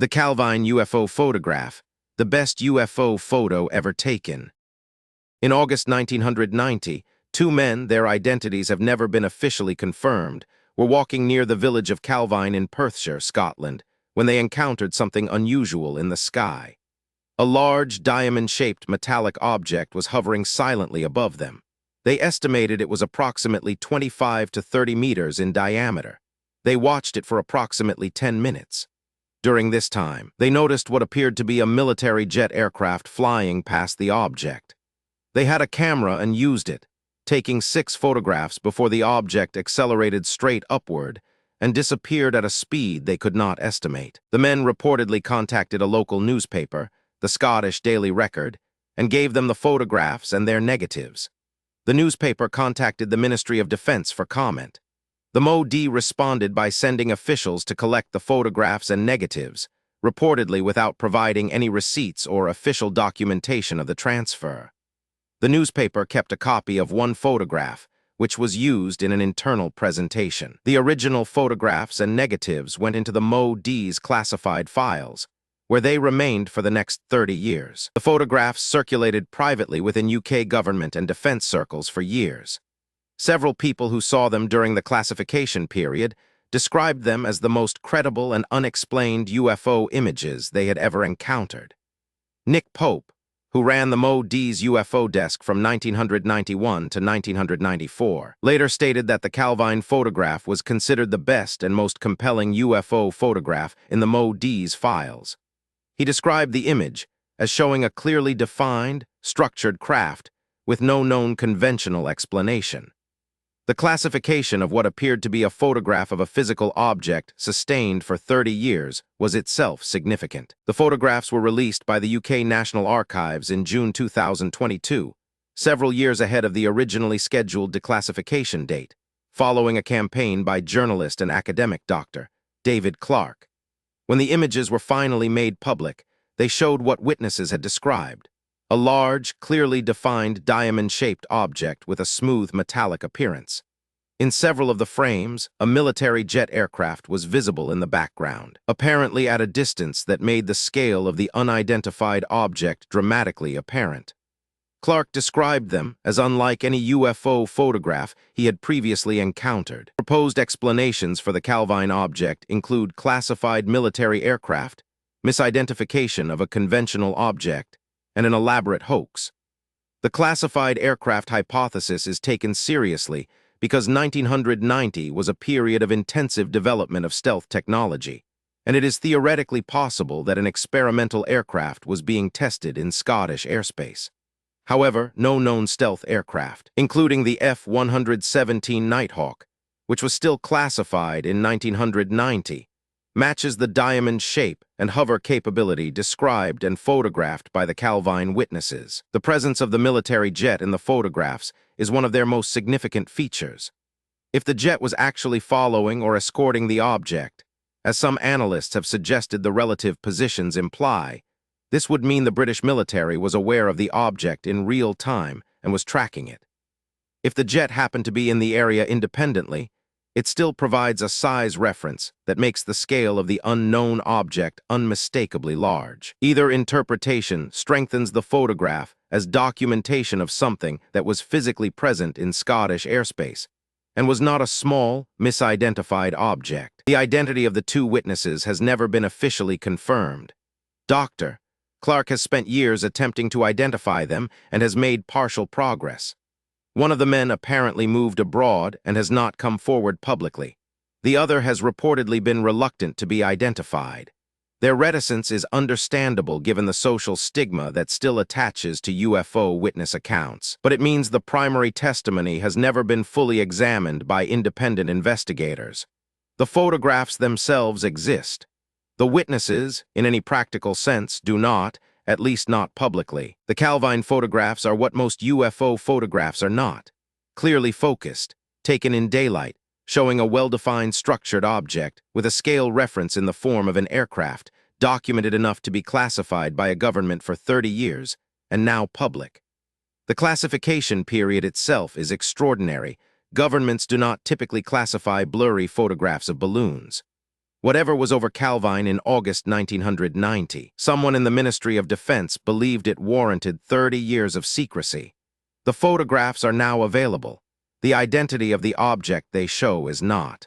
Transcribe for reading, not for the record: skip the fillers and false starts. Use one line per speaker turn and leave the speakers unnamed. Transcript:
The Calvine UFO photograph, the best UFO photo ever taken. In August 1990, two men, their identities have never been officially confirmed, were walking near the village of Calvine in Perthshire, Scotland, when they encountered something unusual in the sky. A large, diamond-shaped metallic object was hovering silently above them. They estimated it was approximately 25 to 30 meters in diameter. They watched it for approximately 10 minutes. During this time, they noticed what appeared to be a military jet aircraft flying past the object. They had a camera and used it, taking 6 photographs before the object accelerated straight upward and disappeared at a speed they could not estimate. The men reportedly contacted a local newspaper, the Scottish Daily Record, and gave them the photographs and their negatives. The newspaper contacted the Ministry of Defense for comment. The MOD responded by sending officials to collect the photographs and negatives, reportedly without providing any receipts or official documentation of the transfer. The newspaper kept a copy of one photograph, which was used in an internal presentation. The original photographs and negatives went into the MOD's classified files, where they remained for the next 30 years. The photographs circulated privately within UK government and defense circles for years. Several people who saw them during the classification period described them as the most credible and unexplained UFO images they had ever encountered. Nick Pope, who ran the MOD's UFO desk from 1991 to 1994, later stated that the Calvine photograph was considered the best and most compelling UFO photograph in the MOD's files. He described the image as showing a clearly defined, structured craft with no known conventional explanation. The classification of what appeared to be a photograph of a physical object sustained for 30 years was itself significant. The photographs were released by the UK National Archives in June 2022, several years ahead of the originally scheduled declassification date, following a campaign by journalist and academic Dr. David Clarke. When the images were finally made public, they showed what witnesses had described: a large, clearly defined diamond-shaped object with a smooth metallic appearance. In several of the frames, a military jet aircraft was visible in the background, apparently at a distance that made the scale of the unidentified object dramatically apparent. Clarke described them as unlike any UFO photograph he had previously encountered. Proposed explanations for the Calvine object include classified military aircraft, misidentification of a conventional object, and an elaborate hoax. The classified aircraft hypothesis is taken seriously because 1990 was a period of intensive development of stealth technology, and it is theoretically possible that an experimental aircraft was being tested in Scottish airspace. However, no known stealth aircraft, including the F-117 Nighthawk, which was still classified in 1990, matches the diamond shape and hover capability described and photographed by the Calvine witnesses. The presence of the military jet in the photographs is one of their most significant features. If the jet was actually following or escorting the object, as some analysts have suggested the relative positions imply, this would mean the British military was aware of the object in real time and was tracking it. If the jet happened to be in the area independently, it still provides a size reference that makes the scale of the unknown object unmistakably large. Either interpretation strengthens the photograph as documentation of something that was physically present in Scottish airspace and was not a small, misidentified object. The identity of the two witnesses has never been officially confirmed. Dr. Clarke has spent years attempting to identify them and has made partial progress. One of the men apparently moved abroad and has not come forward publicly. The other has reportedly been reluctant to be identified. Their reticence is understandable given the social stigma that still attaches to UFO witness accounts, but it means the primary testimony has never been fully examined by independent investigators. The photographs themselves exist. The witnesses, in any practical sense, do not, at least not publicly. The Calvine photographs are what most UFO photographs are not: clearly focused, taken in daylight, showing a well-defined structured object with a scale reference in the form of an aircraft, documented enough to be classified by a government for 30 years, and now public. The classification period itself is extraordinary. Governments do not typically classify blurry photographs of balloons. Whatever was over Calvine in August 1990, someone in the Ministry of Defense believed it warranted 30 years of secrecy. The photographs are now available. The identity of the object they show is not.